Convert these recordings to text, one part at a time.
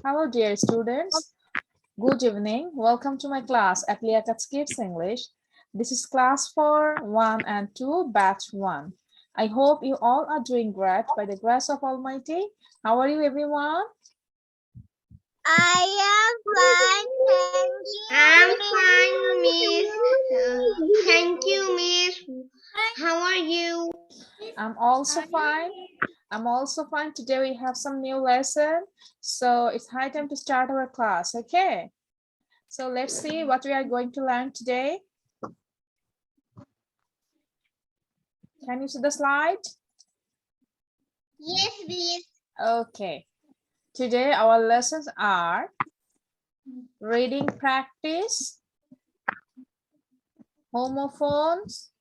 Hello, dear students. Good evening. Welcome to my class at Liaquat Kids English. This is class for 1 and 2, batch 1. I hope you all are doing great by the grace of Almighty. How are you, everyone? I am fine, thank you. I'm fine, Miss. Thank you, Miss. How are you? I'm also fine. Today we have some new lesson. So it's high time to start our class, okay? So let's see what we are going to learn today. Can you see the slide? Yes, Miss. Okay. Today our lessons are reading practice, homophones,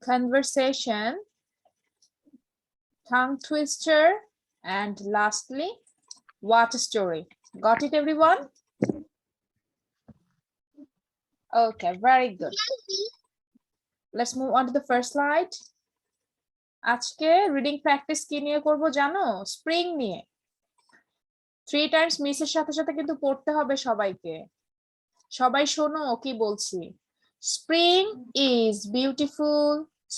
conversation, tongue twister, and lastly, what story. Got it, everyone? Okay, very good. Let's move on to the first slide. আজকে reading practice কি নিয়ে করব জানো? Spring নিয়ে। 3 Times মিসের সাথে সাথে কিন্তু পড়তে হবে সবাইকে। সবাই শোনো কি বলছি। Spring is beautiful,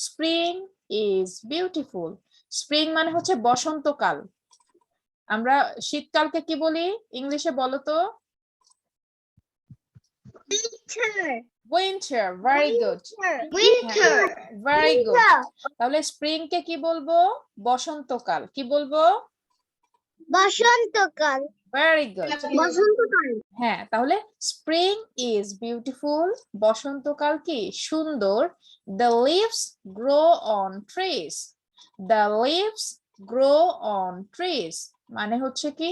spring is beautiful. Spring মানে হচ্ছে বসন্তকাল। আমরা শীতকালকে কি বলি ইংলিশে বলো তো? Winter. Very good, Winter. Very good. তাহলে স্প্রিং কে কি বলবো? বসন্তকাল। কি বলবো? বসন্তকাল। Very good. বসন্তকাল। হ্যাঁ, তাহলে স্প্রিং ইজ বিউটিফুল, বসন্তকাল কি সুন্দর। The leaves grow on trees, the leaves grow on trees মানে হচ্ছে কি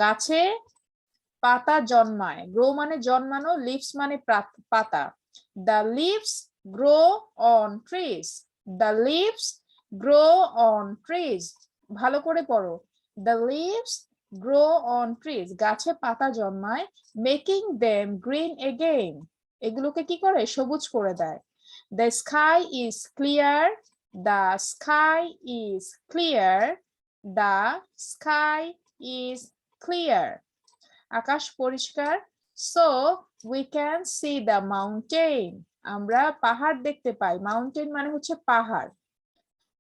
গাছে পাতা জন্মায়। গ্রো মানে জন্মানো, লিভস মানে পাতা। The leaves grow on trees, the leaves grow on trees. ভালো করে পড়ো। The leaves grow on trees, গাছে পাতা জন্মায়। মেকিং দেম গ্রিন এগেইন, এগুলোকে কি করে? সবুজ করে দেয়। The sky is clear, the sky is clear, the sky is clear, আকাশ পরিষ্কার। So we can see the mountain, আমরা পাহাড় দেখতে পাই। মাউন্টেন মানে হচ্ছে পাহাড়।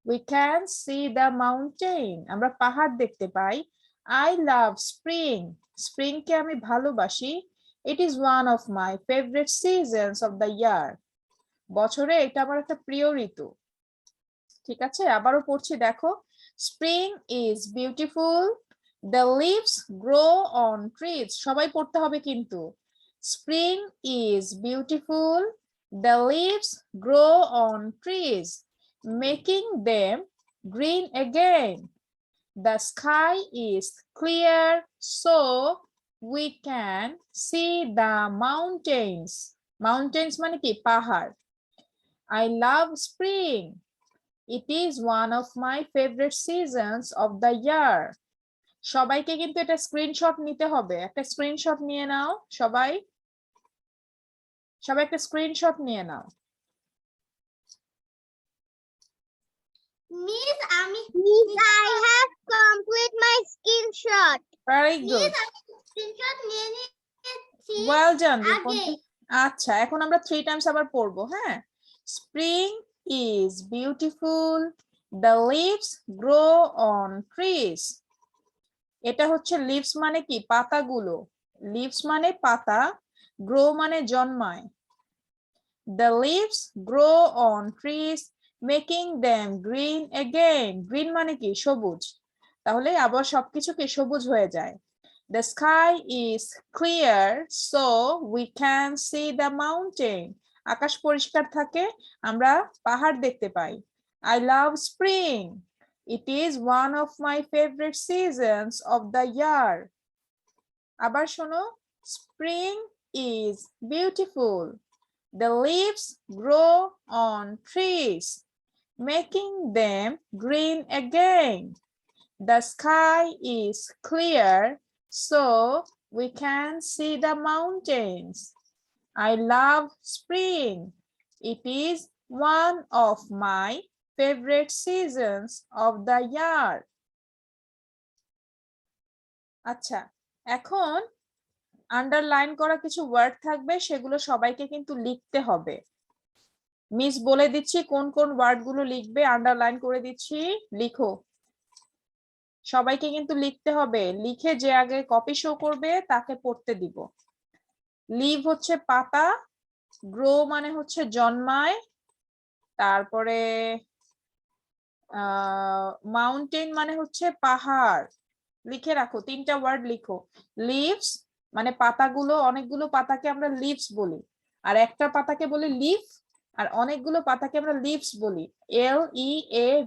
We can see the mountain, আমরা পাহাড় দেখতে পাই। আই লাভ স্প্রিং, স্প্রিং কে আমি ভালোবাসি। It is one of my favourite seasons of the year, বছরে এটা আমার একটা প্রিয় ঋতু। ঠিক আছে, আবারও পড়ছি, দেখো। Spring is beautiful, the leaves grow on trees, সবাই পড়তে হবে কিন্তু। Spring is beautiful, the leaves grow on trees, making them green again. The sky is clear, so we can see the mountains, mountains মানে কি? পাহাড়। I love spring. It is one of my favorite seasons of the year. সবাইকে কিন্তু এটা screenshot নিতে হবে। একটা screenshot নিয়ে নাও সবাই, সবাই একটা স্ক্রিনশট নিয়ে নাও। Miss, I have complete my screenshot. Very good. Screenshot নিয়ে নিয়েছি। Well done. আচ্ছা, এখন আমরা 3 টাইমস আবার পড়বো, হ্যাঁ? Spring is beautiful. The leaves grow on trees. এটা হচ্ছে লিভস মানে কি? পাতাগুলো। লিভস মানে পাতা, গ্রো মানে জন্মায়। The leaves grow on trees, making them green again. Green মানে কি? সবুজ। তাহলে আবার সবকিছু কি সবুজ হয়ে যায়। The sky is clear, so we can see the mountain. আকাশ পরিষ্কার থাকে, আমরা পাহাড় দেখতে পাই। I love spring. It is one of my favorite seasons of the year. আবার শোনো, spring is beautiful. The leaves grow on trees, making them green again. The sky is clear, so we can see the mountains. I love spring. It is one of my favorite seasons of the year. আচ্ছা, এখন underline করা কিছু word থাকবে, সেগুলো সবাইকে কিন্তু লিখতে হবে। মিস বলে দিচ্ছি কোন কোন ওয়ার্ড গুলো লিখবে, আন্ডারলাইন করে দিচ্ছি, লিখো। সবাইকে কিন্তু লিখতে হবে, লিখে যে আগে কপি শো করবে তাকে পড়তে দিব। লিভ হচ্ছে পাতা, গ্রো মানে হচ্ছে জন্মায়, তারপরে মাউন্টেন মানে হচ্ছে পাহাড়। লিখে রাখো, তিনটা ওয়ার্ড লিখো। লিভস মানে পাতাগুলো, অনেকগুলো পাতাকে আমরা লিভস বলি, আর একটা পাতাকে বলি লিফ, আর অনেকগুলো পাতাকে আমরা লিভস বলি,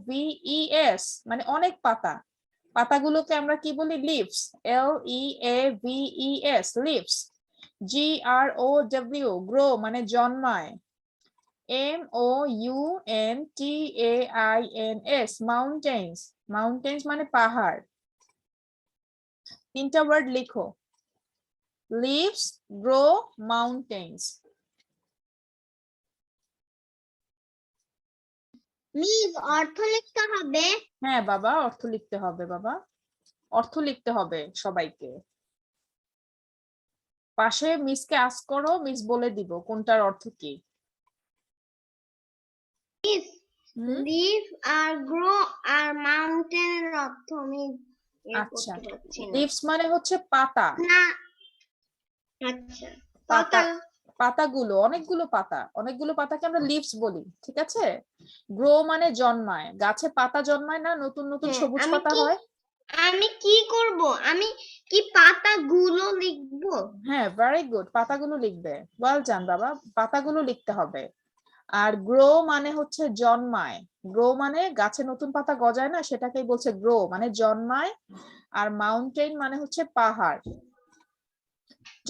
LEAVES, মানে অনেক পাতা। পাতাগুলোকে আমরা কি বলি? Leaves, LEAVES, leaves. GROW, grow মানে জন্মায়, MOUNTAINS, মাউন্টেন্স, মাউন্টেন্স মানে পাহাড়। তিনটা ওয়ার্ড লিখো, লিভস, গ্রো, মাউন্টেন্স। মিস অর্থ লিখতে হবে। হ্যাঁ বাবা, অর্থ লিখতে হবে বাবা, অর্থ লিখতে হবে সবাইকে। পাশে মিসকে আস্ক করো, মিস বলে দিব কোনটার অর্থ কি। মিস হুম, লিভ আর গ্রো আর মাউন্টেনের অর্থ আমি আচ্ছা, করতে পারছি না। লিভস মানে হচ্ছে পাতা, না, আচ্ছা, পাতা, পাতা। পাতাগুলো, অনেকগুলো পাতা, অনেকগুলো পাতাকে আমরা লিভস বলি, ঠিক আছে। গ্রো মানে জন্মায়, গাছে পাতা জন্মায় না, নতুন নতুন হ্যাঁ, সবুজ পাতা হয়। আমি কি করব? আমি কি পাতাগুলো লিখবো? হ্যাঁ, ভেরি গুড, পাতাগুলো লিখবে, ওয়েল ডান বাবা, পাতাগুলো লিখতে হবে। আর গ্রো মানে হচ্ছে জন্মায়, গ্রো মানে গাছে নতুন পাতা গজায় না, সেটাকেই বলছে গ্রো, মানে জন্মায়। আর মাউন্টেন মানে হচ্ছে পাহাড়,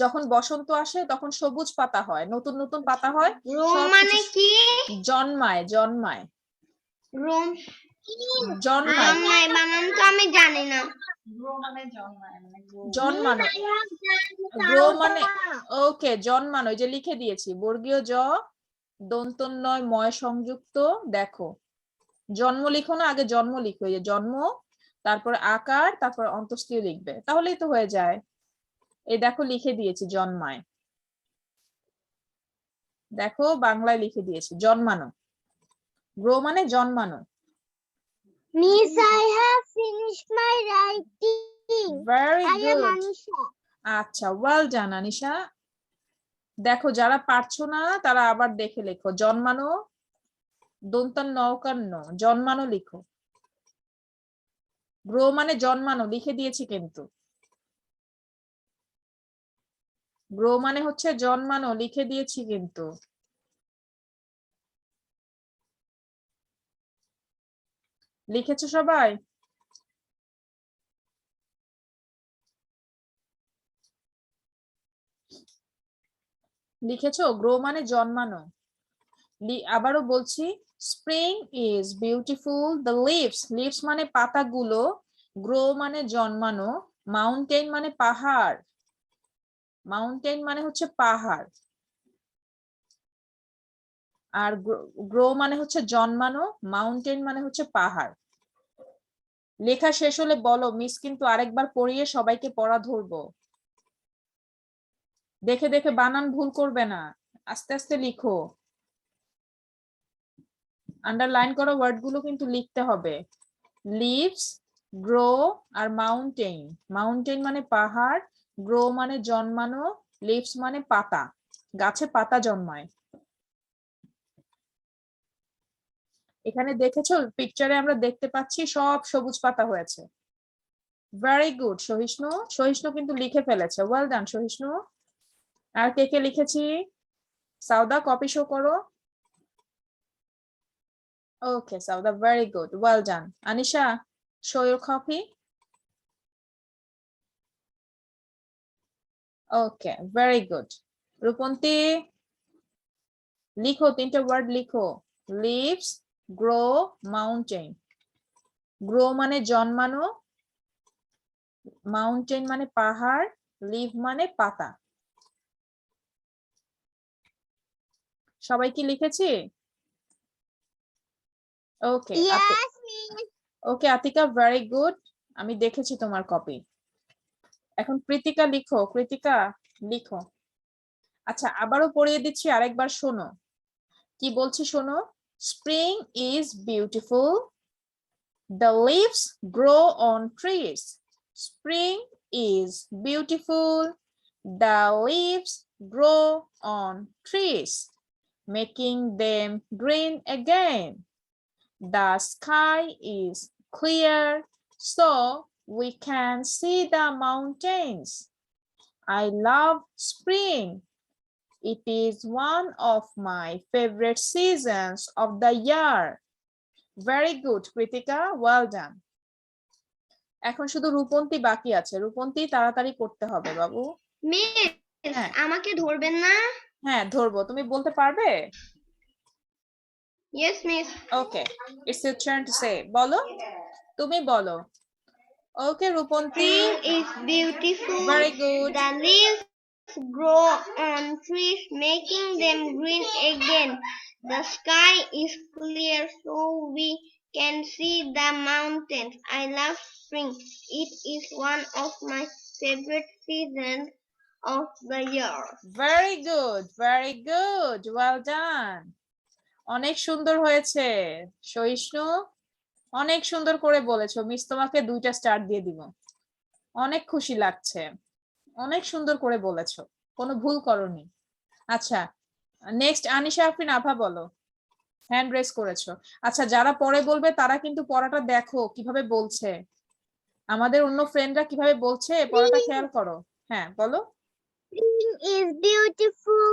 যখন বসন্ত আসে তখন সবুজ পাতা হয়, নতুন নতুন পাতা হয়, রোম সবকিছু মানে কি? জন্মায়, জন্মায়, রোম জন্মায়, জন্মায় বানান তো আমি জানি না। জন্মানো, গ্রো মানে, ওকে, জন্মানো, এই যে লিখে দিয়েছি, বর্গীয় জ, দন্ত নয় ময় সংযুক্ত, দেখো, জন্ম লিখো না, আগে জন্ম লিখো, এই যে জন্ম, তারপর আকার, তারপর অন্তঃস্থিত লিখবে, তাহলেই তো হয়ে যায়। এই দেখো লিখে দিয়েছি জন্মায়, দেখো বাংলায় লিখে দিয়েছি জন্মানো, গ্রো মানে জন্মানো। Miss, I have finished my writing. Very I am good, Anisha. আচ্ছা, ওয়েল ডান আনিশা। দেখো যারা পারছো না তারা আবার দেখে লেখো, জন্মানো, দন্তান নৌকান্ন, জন্মানো লিখো। গ্রো মানে জন্মানো, লিখে দিয়েছি কিন্তু, গ্রো মানে হচ্ছে জন্মানো, লিখে দিয়েছি কিন্তু। লিখেছো সবাই? লিখেছো, গ্রো মানে জন্মানো। আবারও বলছি, spring is beautiful, the leaves, leaves মানে পাতাগুলো, গ্রো মানে জন্মানো, মাউন্টেন মানে পাহাড়, মাউন্টেন মানে হচ্ছে পাহাড়, আর গ্রো মানে হচ্ছে জন্মানো, মাউন্টেন মানে হচ্ছে পাহাড়। লেখা শেষ হলে বলো, মিস কিন্তু আরেকবার পড়িয়ে সবাইকে পড়া ধরবো। দেখে দেখে বানান ভুল করবে না, আস্তে আস্তে লিখো। আন্ডারলাইন করা ওয়ার্ড গুলো কিন্তু লিখতে হবে। লিভস, গ্রো আর মাউন্টেন, মাউন্টেন মানে পাহাড়, গ্রো মানে জন্মানো, লিভস মানে পাতা, গাছে পাতা জন্মায়। এখানে দেখেছো পিকচারে আমরা দেখতে পাচ্ছি সব সবুজ পাতা হয়েছে। ভেরি গুড সহিষ্ণু, সহিষ্ণু কিন্তু লিখে ফেলেছে, ওয়েল ডান সহিষ্ণু। আর কে কে লিখেছি? সাউদা কপি শো করো। Okay Sauda, very good, well done. Anisha, show your copy. Okay, very good. Rupanti, লিখো, তিনটা ওয়ার্ড লিখো, লিভস, গ্রো, মাউন্টেন। গ্রো মানে জন্মানো, মাউন্টেন মানে পাহাড়, লিভ মানে পাতা। সবাই কি লিখেছি? ওকে, Yes, Miss. ওকে আতিকা, ভেরি গুড, আমি দেখেছি তোমার কপি। এখন কৃতিকা লিখো, কৃতিকা লিখো। আচ্ছা আবারও পড়িয়ে দিচ্ছি, আরেকবার শোনো কি বলছি শোনো। Spring is beautiful, the leaves grow on trees. Spring is beautiful, the leaves grow on trees, making them green again. The sky is clear, so we can see the mountains. I love spring. It is one of my favorite seasons of the year. Very good, Kritika. Well done. এখন শুধু রূপন্তী বাকি আছে। রূপন্তী তাড়াতাড়ি করতে হবে বাবু। Miss হ্যাঁ। আমাকে ধরবেন না? হ্যাঁ ধরবো, তুমি বলতে পারবে? Yes, miss. Okay, it's your turn to say. বলো, তুমি বলো। Okay, Rupanti. Spring is beautiful. Very good. The leaves grow on trees, making them green again. The sky is clear, so we can see the mountains. I love spring. It is one of my favorite seasons of the year. Very good, very good. Well done. অনেক সুন্দর হয়েছে সহিষ্ণু, অনেক সুন্দর করে বলেছো। Miss তোমাকে 2টা স্টার দিয়ে দিব। অনেক খুশি লাগছে, অনেক সুন্দর করে বলেছো, কোনো ভুল করোনি। আচ্ছা নেক্সট আনিশা আফরিন আভা বলো। হ্যান্ড রেজ করেছো। আচ্ছা যারা পরে বলবে তারা কিন্তু পড়াটা দেখো কিভাবে বলছে, আমাদের অন্য ফ্রেন্ডরা কিভাবে বলছে পড়াটা খেয়াল করো। হ্যাঁ বলো। Spring is beautiful.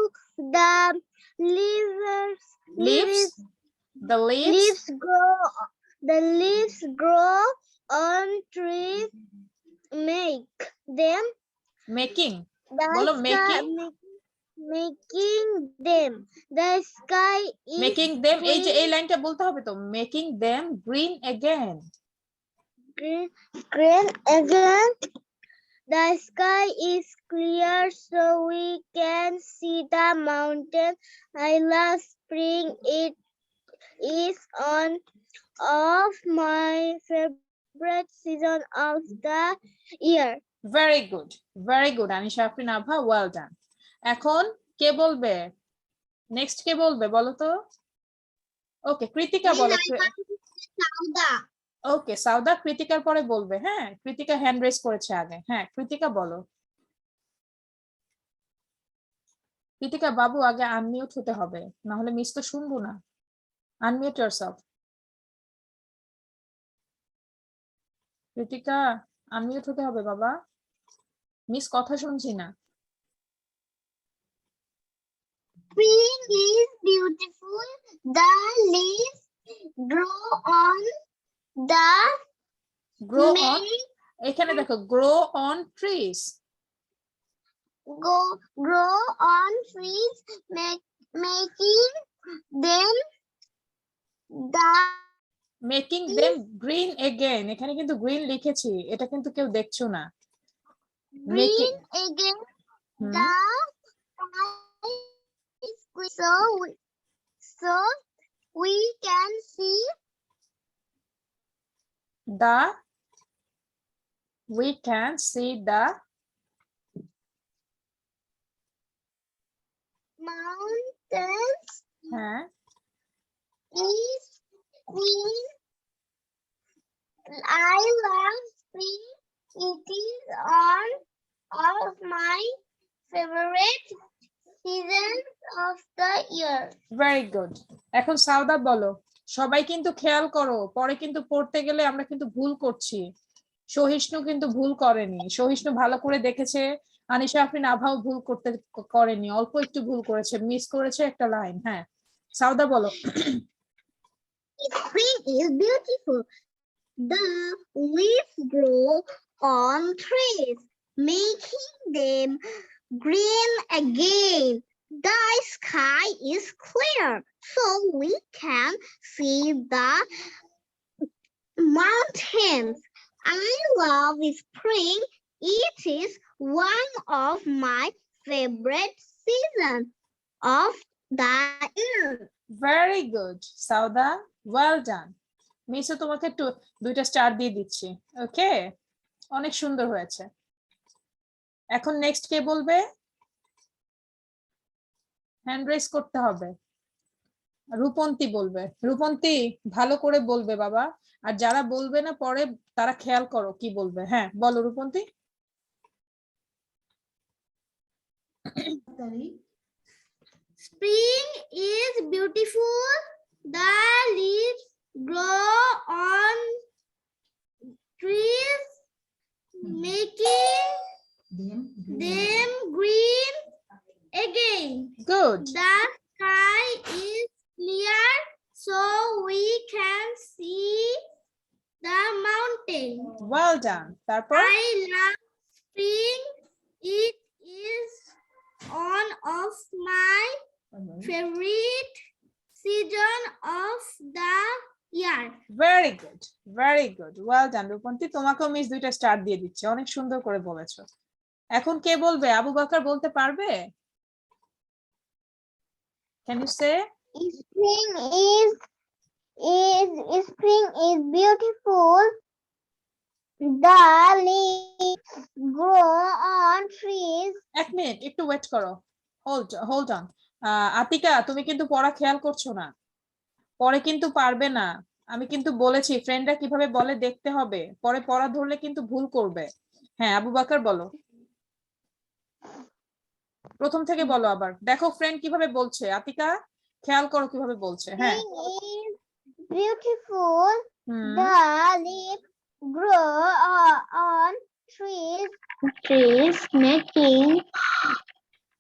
The leaves Leaves, the leaves leaves grow on trees, make them making, the বলো sky making, making them the sky is making them, এই যে green, এই লাইনটা বলতে হবে তো, making them green again. green again. The sky is clear, so we can see the mountain. I love spring. It is one of my favorite season of the year. Very good, very good Anisha Afrin আভা, well done. এখন কে বলবে? Next কে বলবে বলো তো? ওকে কৃতিকা বলো। ওকে সাউদা কৃতিকার পরে বলবে। হ্যাঁ কৃতিকা হ্যান্ড রেজ করেছে আগে। হ্যাঁ কৃতিকা বলো। কৃতিকা বাবু আগে আনমিউট হতে হবে, না হলে মিস তো শুনবো না। Unmute yourself. কৃতিকা আনমিউট হতে হবে বাবা, মিস কথা শুনছি না। Spring is beautiful. The leaves grow on the grow on, many এখানে দেখো grow on trees, grow on trees, making them the making them green again. ekhane kintu green likhechi, eta kintu keu dekhcho na। green again. Hmm. The sky is clear, so we can see the mountains হ্যাঁ is green. I love spring. It is one of my favorite seasons of the year. very good. এখন সাউদা বলো। সবাই কিন্তু খেয়াল করো, পরে কিন্তু পড়তে গেলে আমরা কিন্তু ভুল করছি। সহিষ্ণু কিন্তু ভুল করেনি, সহিষ্ণু ভালো করে দেখেছে। আনিশা আফরিন আভাও ভুল করেনি, অল্প একটু ভুল করেছে, মিস করেছে একটা লাইন। হ্যাঁ সাউদা বলো। Spring is beautiful. The leaves grow on trees, making them green again. The sky is clear, so we can see the mountains. I love spring. It is one of my favorite seasons of the year. Very good Sauda, well done. মিসও তোমাকে 2টা star দিয়ে দিচ্ছি। ওকে অনেক সুন্দর হয়েছে। এখন next কে বলবে? হ্যান্ড রেজ করতে হবে। রূপন্তী বলবে। রূপন্তী ভালো করে বলবে বাবা, আর যারা বলবে না পরে তারা খেয়াল করো কি বলবে। হ্যাঁ বলো Rupanti. Spring is beautiful. The leaves grow on trees, making them green again. Good. The sky is clear, so we can see the mountain. Well done. তারপর? I love spring. It is one of my favorite season of the year. Very good, very good, well ডান রূপন্তী। তোমাকেও miss 2টা star দিয়ে দিচ্ছে, অনেক সুন্দর করে বলেছো। এখন কে বলবে? আবু বকর বলতে পারবে? Can you say? Spring is beautiful. The leaves grow on trees. এক মিনিট একটু ওয়েট করো। Hold on. আতিকা তুমি কিন্তু পড়া খেয়াল করছো না, পরে কিন্তু পারবে না। আমি কিন্তু বলেছি ফ্রেন্ডরা কিভাবে বলে দেখতে হবে, পরে পড়া ধরলে কিন্তু ভুল করবে। হ্যাঁ আবু বকর বলো, প্রথম থেকে বলো আবার। দেখো ফ্রেন্ড কিভাবে বলছে, আতিকা খেয়াল করো কিভাবে বলছে। হ্যাঁ Spring is beautiful. Hmm The leaves grow on trees, making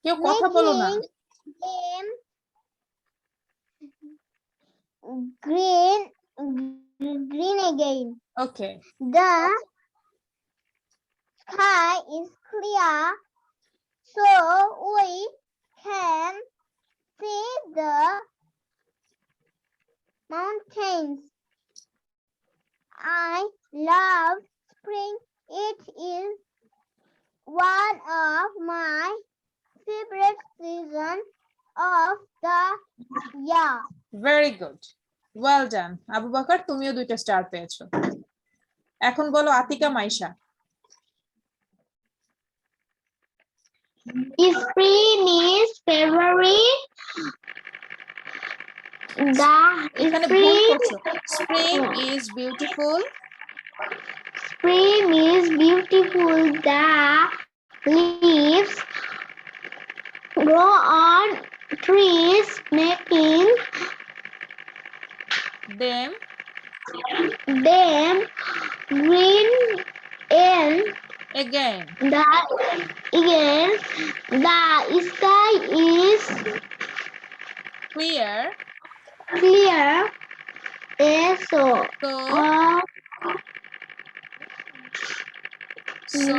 কেউ কথা বলো না। them green again. Okay. The sky is clear, so we can see the mountains. I love spring. It is one of my favorite seasons of the year. Very good, well done Abu Bakar, তুমিও 2টা star পেয়েছো। এখন বলো Atika Maisha. Spring is February. এখানে ভুল করছো। Spring is beautiful. Spring is beautiful. The leaves grow on trees, making them green and again. the sky is Clear, clear. So so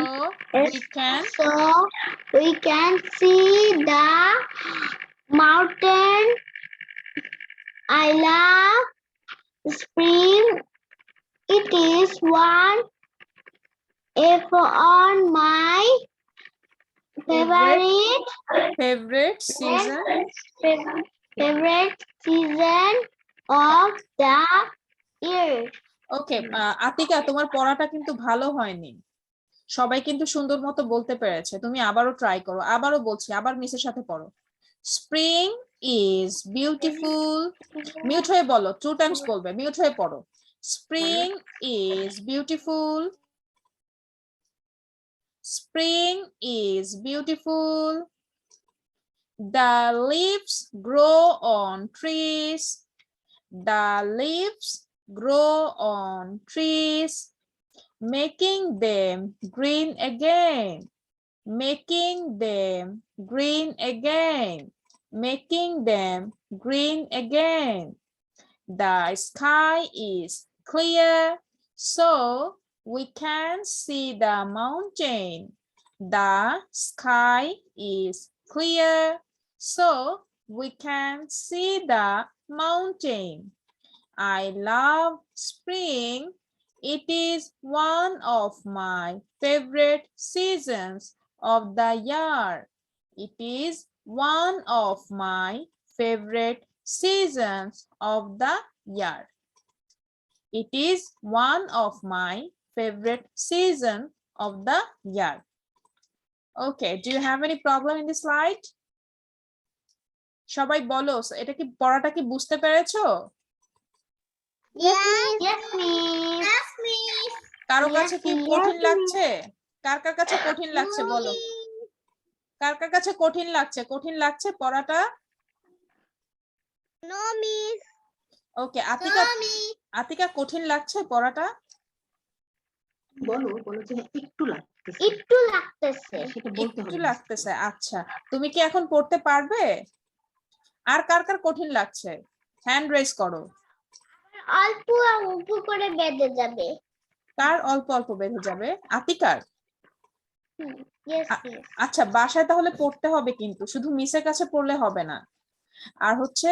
we can see the mountain. I love spring. It is one on my favorite season favorite season of the year. ওকে। আতিকা তোমার পড়াটা কিন্তু ভালো হয়নি, সবাই কিন্তু সুন্দর মতো বলতে পেরেছে। তুমি আবারও ট্রাই করো। আবারও বলছি, আবার মিসের সাথে পড়ো। Spring is beautiful. মিউট হয়ে বলো, 2 টাইমস বলবে, মিউট হয়ে পড়ো। Spring is beautiful. Spring is beautiful. The leaves grow on trees. The leaves grow on trees, making them green again. Making them green again. Making them green again. The sky is clear, so we can see the mountain. The sky is clear, so we can see the mountain. I love spring. It is one of my favorite seasons of the year. It is one of my favorite seasons of the year. It is one of my favorite season of the year. Okay, do you have any problem in this slide? সবাই বলো, এটা কি পড়াটা কি বুঝতে পেরেছো? Yes, miss. Yes, miss. কারো Yes, কাছে কি miss. কঠিন Yes, লাগছে? কার কার কাছে কঠিন লাগছে বলো? কার কার কাছে কঠিন লাগছে? কঠিন লাগছে পড়াটা? No, miss. ওকে, আতিকা, No, miss. আতিকা কঠিন লাগছে পড়াটা? বলো যে একটু লাগতেছে, একটু লাগতেছে। সেটা বলতে একটু হবে। লাগতেছে, আচ্ছা। তুমি কি এখন পড়তে পারবে? আর কার কার কঠিন লাগছে? হ্যান্ড রেজ করো। অল্প অল্প করে বেঁধে যাবে। কার অল্প অল্প বেঁধে যাবে? আতিকার? Yes, miss. আচ্ছা, বাসায় তাহলে পড়তে হবে, কিন্তু শুধু মিসের কাছে পড়লে হবে না। আর হচ্ছে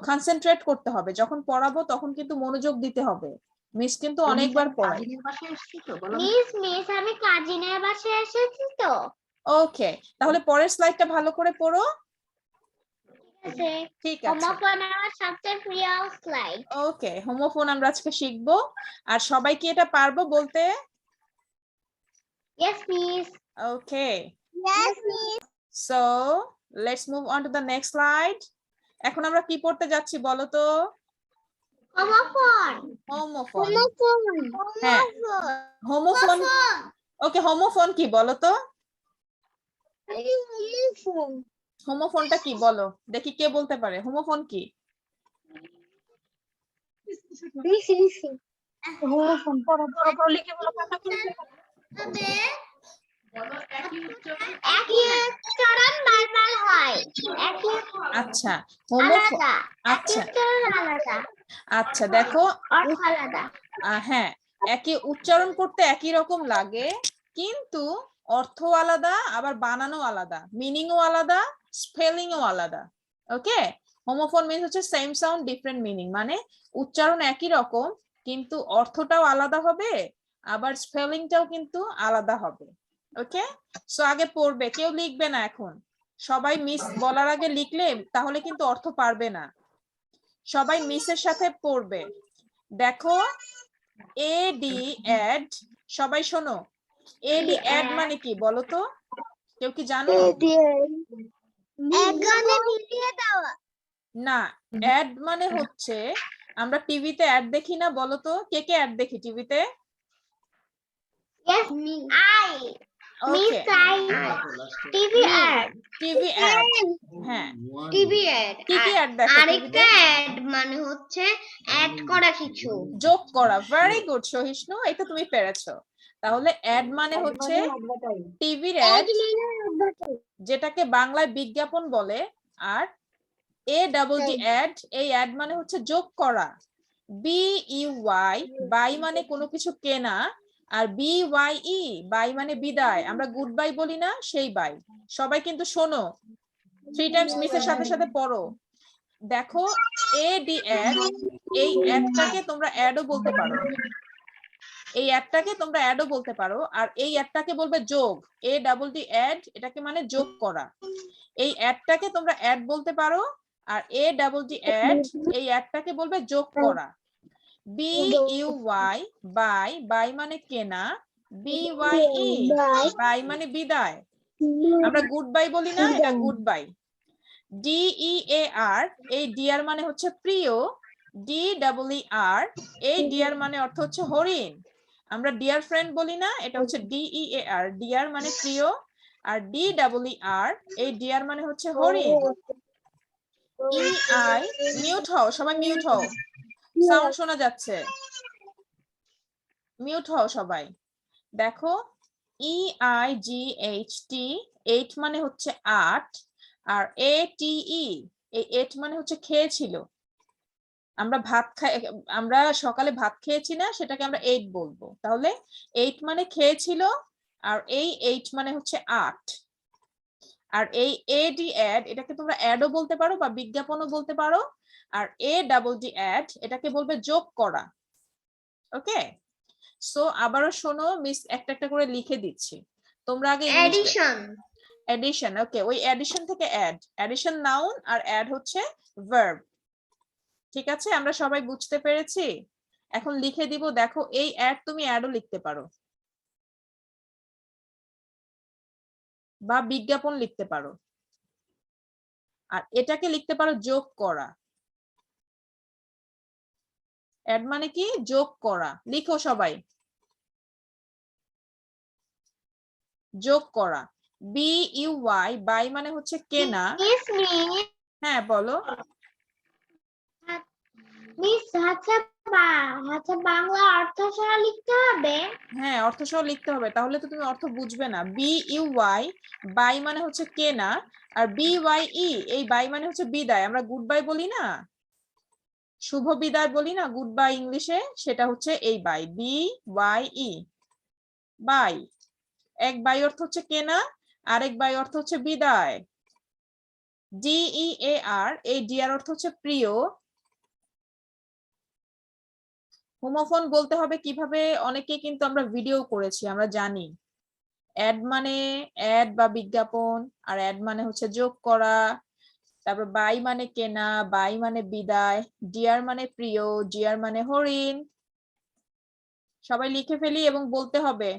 কনসেন্ট্রেট করতে হবে, যখন পড়াবো তখন কিন্তু মনোযোগ দিতে হবে। মিস কিন্তু অনেকবার পড়াই। কাজিনের বাসায় আসছি তো, বলো। মিস আমি কাজিনের বাসায় এসেছি তো। ওকে, তাহলে পরের স্লাইডটা ভালো করে পড়ো। ঠিক আছে, হোমোফোন আমার সবচেয়ে প্রিয় স্লাইড। ওকে, হোমোফোন আমরা আজকে শিখবো। আর সবাই কি এটা পারবো বলতে? Yes, miss. Okay, Yes, miss. so let's move on to the next slide. এখন আমরা কি পড়তে যাচ্ছি বলো তো? হোমোফোন। হোমোফোন। Homophone. হ্যাঁ, হোমোফোন। ওকে, হোমোফোন কি বলো তো? Homophone. হোমোফোনটা কি বলো দেখি, কে বলতে পারে হোমোফোন কি? Homophone. লিখে বলো কাটা করে। একই উচ্চারণ বারবার হয়। একই আচ্ছা, হোমোফোন। আলাদা। একই আচ্ছা উচ্চারণ আলাদা। আচ্ছা, দেখো, অর্থ আলাদা। হ্যাঁ, একই উচ্চারণ করতে একই রকম লাগে, কিন্তু অর্থ আলাদা, আবার বানানো আলাদা, মিনিংও আলাদা, স্পেলিংও আলাদা। ওকে, হোমোফোন মিন্স হচ্ছে সেম সাউন্ড ডিফারেন্ট মিনিং, মানে উচ্চারণ একই রকম কিন্তু অর্থটাও আলাদা হবে, আবার স্পেলিংটাও কিন্তু আলাদা হবে। ওকে, সো আগে পড়বে, কেউ লিখবে না এখন। সবাই মিস বলার আগে লিখলে তাহলে কিন্তু অর্থ পারবে না। সবাই মিসের সাথে পড়বে। দেখো, এডি অ্যাড, সবাই শোনো, এডি অ্যাড মানে কি বলো তো? কেউ কি জানো? একজনে মিলিয়ে দেওয়া। না, অ্যাড মানে হচ্ছে, আমরা টিভিতে অ্যাড দেখি না, বলো তো কে কে অ্যাড দেখি টিভিতে? Yes, I. Okay, Miss I. TV ad. TV ad. হ্যাঁ, টিভি অ্যাড। কি কি অ্যাড দেখো টিভিতে? আরেকটা অ্যাড মানে হচ্ছে অ্যাড করা কিছু। যোগ করা। ভেরি গুড সহিষ্ণু, এটা তুমি পেরেছো। তাহলে অ্যাড মানে হচ্ছে টিভির অ্যাড, যেটাকে বাংলায় বিজ্ঞাপন বলে। আর ADD অ্যাড, এই অ্যাড মানে হচ্ছে যোগ করা। BUY, বাই মানে কোনো কিছু কেনা, আর BYE, বাই মানে বিদায়, আমরা গুড বাই বলি না, সেই বাই। সবাই কিন্তু শোনো, 3 টাইমস মিসের সাথে সাথে পড়ো। দেখো, AD অ্যাড, এই অ্যাডটাকে তোমরা অ্যাডও বলতে পারো, এই অ্যাডটাকে তোমরা অ্যাডও বলতে পারো, আর এই অ্যাডটাকে বলবে যোগ। ADD অ্যাড, এটাকে মানে যোগ করা। এই অ্যাডটাকে তোমরা অ্যাড বলতে পারো, আর ADD অ্যাড, এই অ্যাডটাকে বলবে যোগ করা। BUY, বাই, বাই মানে কেনা, BYE, বাই মানে বিদায়, আমরা গুড বাই বলি না, এটা গুড বাই। DEAR, এই ডিয়ার মানে হচ্ছে প্রিয়, DEER, এই ডিয়ার মানে অর্থ হচ্ছে হরিণ, আমরা ডিয়ার ফ্রেন্ড বলি না, এটা হচ্ছে DEAR, ডিয়ার মানে প্রিয়। আর DEER, এই ডিয়ার মানে হচ্ছে হরিণ। EI, মিউট হও সবাই, মিউট হও, সাউন্ড শোনা যাচ্ছে, মিউট হও সবাই। দেখো, EIGHT, 8 মানে হচ্ছে 8, আর ATE, এই 8 মানে হচ্ছে খেয়েছিল, আমরা ভাত খাই, আমরা সকালে ভাত খেয়েছি না, সেটাকে আমরা 8 বলবো। তাহলে 8 মানে খেয়েছিল, আর এই 8 মানে হচ্ছে 8। আর এই AD অ্যাড, এটাকে তোমরা অ্যাডও বলতে পারো বা বিজ্ঞাপনও বলতে পারো। আর ADD অ্যাড, এটাকে বলবে যোগ করা। ওকে, সো আবারও শোনো, মিস একটা একটা করে লিখে দিচ্ছি, তোমরা আগে এডিশন। এডিশন। ওকে, ওই এডিশন থেকে অ্যাড, এডিশন নাউন আর অ্যাড হচ্ছে ভার্ব। ঠিক আছে, আমরা সবাই বুঝতে পেরেছি। এখন লিখে দিব, দেখো এই অ্যাড তুমি অ্যাডও লিখতে পারো। বা বিজ্ঞাপন লিখতে পারো। আর এটাকে লিখতে পারো যোগ করা। অ্যাড মানে কি? যোগ করা। লিখো সবাই, যোগ করা। BUY, বাই মানে হচ্ছে কেনা। মিস মিস হ্যাঁ বলো। মিস আচ্ছা বাংলা অর্থ সহ লিখতে হবে। হ্যাঁ অর্থ সহ লিখতে হবে, তাহলে তো তুমি অর্থ বুঝবে না। BUY, বাই মানে হচ্ছে কেনা। আর BYE, এই বাই মানে হচ্ছে বিদায়। আমরা গুড বাই বলি না, শুভ বিদায় বলি না গুড বাই ইংলিশে, সেটা হচ্ছে এই বাই, BYE, বাই। এক বাই অর্থ হচ্ছে কেনা, আরেক বাই অর্থ হচ্ছে বিদায়। DEAR, এই ডিয়ার অর্থ হচ্ছে প্রিয়। হোমোফোন বলতে হবে কিভাবে, অনেকে কিন্তু আমরা ভিডিও করেছি, আমরা জানি। অ্যাড মানে অ্যাড বা বিজ্ঞাপন, আর অ্যাড মানে হচ্ছে যোগ করা। তারপর বাই মানে কেনা, বাই মানে বিদায়, ডিয়ার মানে প্রিয়, ডিয়ার মানে হরিণ। সবাই লিখে ফেলি এবং বলতে হবে,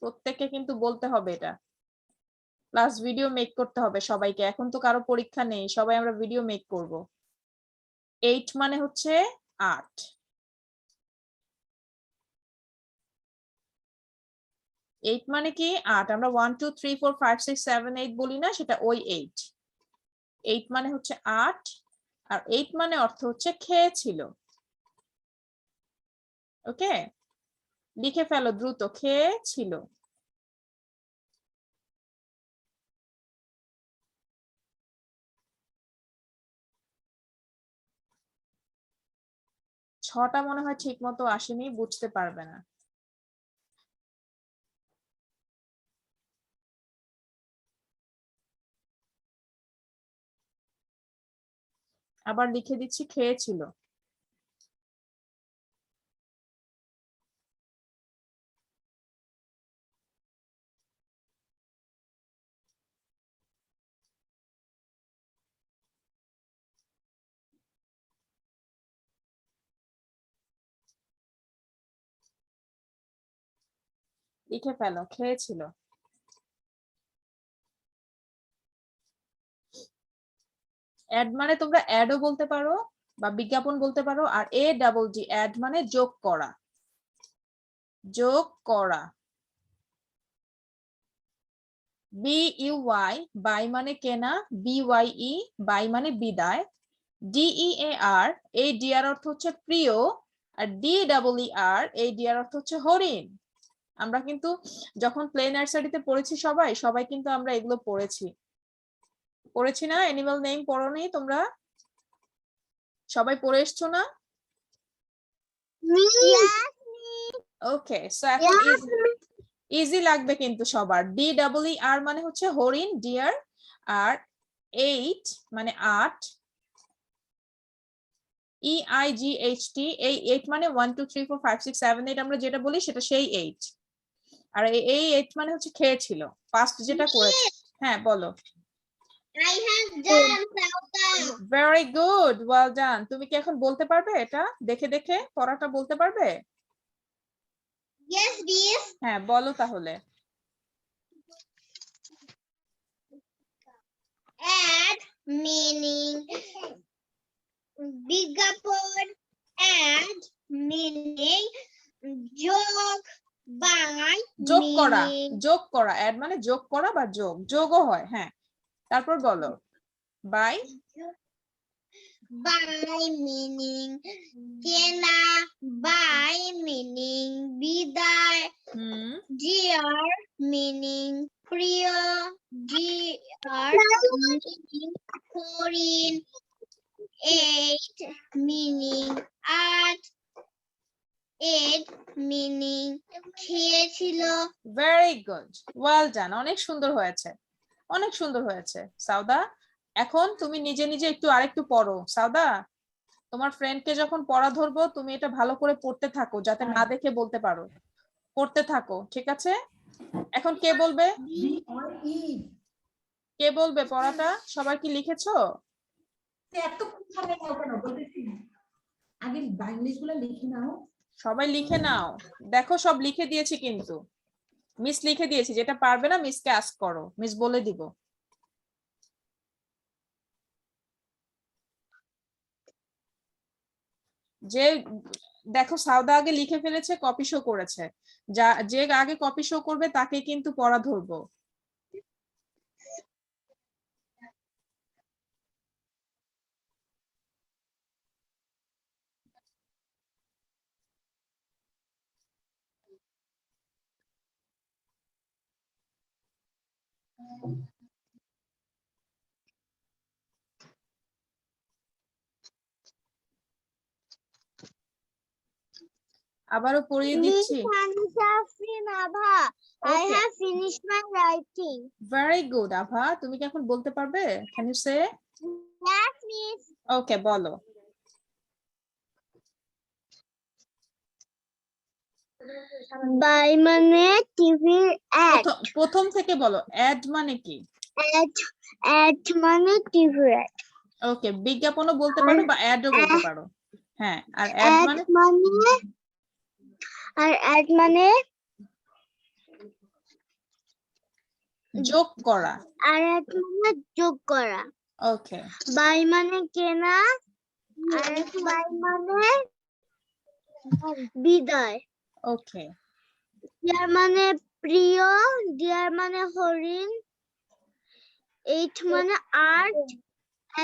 প্রত্যেককে কিন্তু বলতে হবে এটা। প্লাস ভিডিও মেক করতে হবে সবাইকে। এখন তো কারো পরীক্ষা নেই, সবাই আমরা ভিডিও মেক করব। 8 মানে হচ্ছে 8। এইট মানে কি? 8। আমরা 1 2 3 4 5 6 7 8 বলি না, সেটা ওই 8। 8 মানে হচ্ছে 8। আর 8 মানে অর্থ হচ্ছে খেয়েছিল। ওকে, লিখে ফেলো দ্রুত, খেয়েছিল। ছটা মনে হয় ঠিক মতো আসেনি, বুঝতে পারবে না। আবার লিখে দিচ্ছি, খেয়েছিল। লিখে ফেলো, খেয়েছিল। অ্যাড মানে তোমরা অ্যাডও বলতে পারো বা বিজ্ঞাপন বলতে পারো। আর ADD, অ্যাড মানে যোগ করা, যোগ করা। BUY, বাই মানে কেনা, BYE, বাই মানে বিদায়। DEAR, এই ডিয়ার অর্থ হচ্ছে প্রিয়। আর DEER, এই ডিয়ার অর্থ হচ্ছে হরিণ। আমরা কিন্তু যখন প্লে নার্সারিতে পড়েছি সবাই সবাই কিন্তু আমরা এগুলো পড়েছি, পড়েছি না? অ্যানিমাল নেম পড়োনি তোমরা? সবাই পড়ে এসছো না? ওকে, সো এখন ইজি লাগবে কিন্তু সবার। DEER মানে হচ্ছে হরিণ, ডিয়ার। আর 8 মানে 8, EIGHT, এই 8 মানে 1 2 3 4 5 6 7 8 আমরা যেটা বলি সেটা সেই 8। আর এই 8 মানে হচ্ছে খেয়েছিল, পাস্ট যেটা করেছে। হ্যাঁ বলো। I have done Sauta. Very good, well ডান। তুমি কি এখন বলতে পারবে এটা দেখে দেখে পড়াটা বলতে পারবে? Yes, dear. হ্যাঁ বলো তাহলে। Add meaning. বিজ্ঞাপন, add meaning, যোগ, বাই যোগ করা, meaning, যোগ করা। অ্যাড মানে যোগ করা বা যোগ, যোগও হয়। হ্যাঁ তারপর বলো। বাই, by meaning, কেনা, by meaning, বিদায়, হুম, dear meaning, প্রিয়, dear meaning, হরিণ, 8 meaning, 8 meaning, খেয়েছিল। ভেরি গুড, ওয়েল ডান। অনেক সুন্দর হয়েছে, অনেক সুন্দর হয়েছে সাউদা। এখন তুমি নিজে নিজে একটু আরেকটু পড়ো সাউদা। তোমার ফ্রেন্ডকে যখন পড়া ধরবো তুমি এটা ভালো করে পড়তে থাকো, যাতে না দেখে বলতে পারো। পড়তে থাকো, ঠিক আছে? এখন কে বলবে, কে বলবে পড়াটা? সবাই কি লিখেছো? আগে ইংলিশ গুলো লিখে নাও। সবাই লিখে নাও, দেখো সব লিখে দিয়েছি কিন্তু। মিস লিখে দিয়েছি, যেটা পারবে না মিসকে আস্ক করো, মিস বলে দিব। যে দেখো সাউদা আগে লিখে ফেলেছে, কপি শো করেছে, যে আগে কপি শো করবে তাকে কিন্তু পড়া ধরবো। আবারও পড়িয়ে Miss দিচ্ছি। Anisha Nabha, I Okay. have finished my writing. Very good Abha, তুমি কি এখন বলতে পারবে? Can you say? Yes, Miss. Okay, বলো। By মানে TV ad. প্রথম থেকে বলো, অ্যাড মানে কি? Ad মানে TV ad. ওকে, বিজ্ঞাপনও বলতে পারো বা অ্যাডও বলতে পারো। হ্যাঁ, আর অ্যাড Ad মানে ad মানে যোগ করা। আর ad মানে যোগ করা। ওকে, By মানে কেনা, আর by মানে বিদায়। ওকে, Dear মানে প্রিয়, dear মানে হরিণ, eight মানে আট,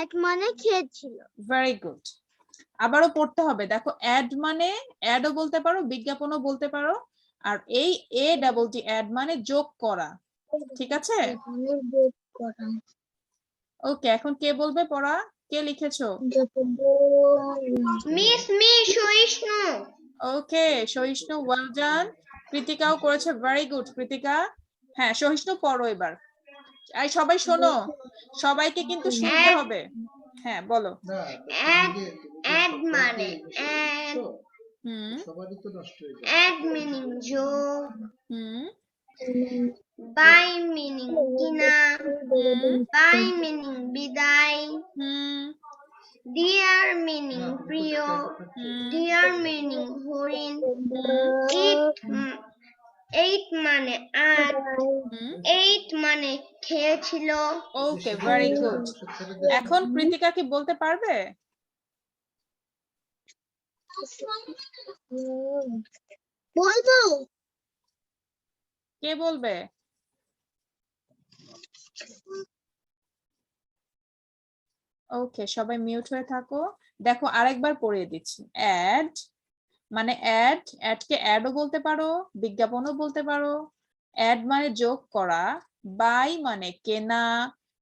এক মানে খেয়েছিল। Very good. আবারও পড়তে হবে, দেখো অ্যাড মানে অ্যাডও বলতে পারো, বিজ্ঞাপনও বলতে পারো, আর এই এ ডাবল টি অ্যাড মানে যোগ করা। ঠিক আছে? ওকে, এখন কে বলবে পড়া? কে লিখেছো? মিস সহিষ্ণু। ওকে, সহিষ্ণু, ওয়েল ডান। কৃতিকাও করেছে, ভেরি গুড কৃতিকা। হ্যাঁ, সহিষ্ণু পড়ো এবার। এই সবাই শোনো, সবাইকে কিন্তু শুনতে হবে। হ্যাঁ, বলো। অ্যাড মানে অ্যাড মিনিং যোগ, বাই মিনিং কিনা, বাই মিনিং বিদায়, ডিয়ার মিনিং প্রিয়, ডিয়ার মিনিং হরিণ, এইট মানে আট, এইট মানে খেয়েছিল। ওকে, ভেরি গুড। এখন কৃতিকা কি বলতে পারবে? বলবো? কে বলবে? ওকে, সবাই মিউট হয়ে থাকো। দেখো আরেকবার পড়িয়ে দিচ্ছি। অ্যাড মানে অ্যাডকে অ্যাডও বলতে পারো, বিজ্ঞাপনও বলতে পারো। অ্যাড মানে যোগ করা, বাই মানে কেনা,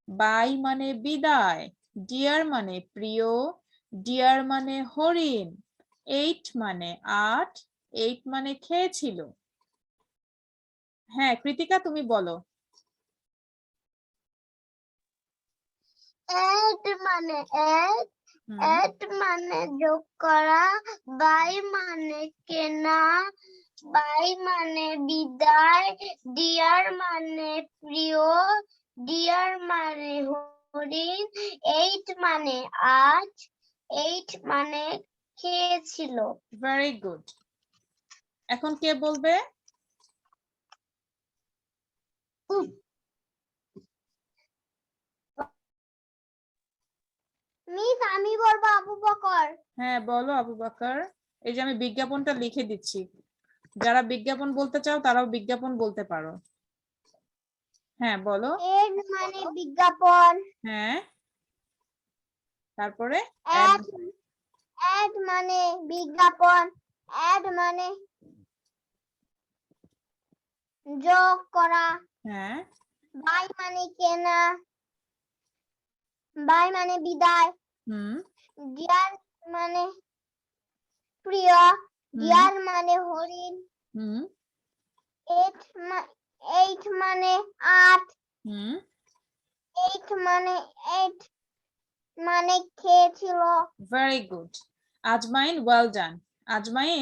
বাই মানে বিদায়, ডিয়ার মানে প্রিয়, ডিয়ার মানে হরিণ, এইট মানে আট, এইট মানে খেয়েছিল। হ্যাঁ, কৃতিকা তুমি বলো। Add মানে add মানে যোগ করা, বাই মানে কেনা, বাই মানে বিদায়, ডিয়ার মানে প্রিয়, ডিয়ার মানে হরিণ, এইট মানে আট, এইট মানে খেয়েছিল। Very good. এখন কে বলবে? মিস আমি বলবো আবু বকর। হ্যাঁ, বলো আবু বকর। এই যে আমি বিজ্ঞাপনটা লিখে দিচ্ছি, যারা বিজ্ঞাপন বলতে চাও তারাও বিজ্ঞাপন বলতে পারো। হ্যাঁ, বলো। এড মানে বিজ্ঞাপন। হ্যাঁ, তারপরে অ্যাড মানে বিজ্ঞাপন, অ্যাড মানে যোগ করা, হ্যাঁ, বাই মানে কেনা, বাই মানে বিদায়, ডিয়ার মানে প্রিয়, ডিয়ার মানে হরিণ, এইট মানে আট, এইট মানে খেয়েছিল। Very good. আজমাইন, ওয়েল ডান। আজমাইন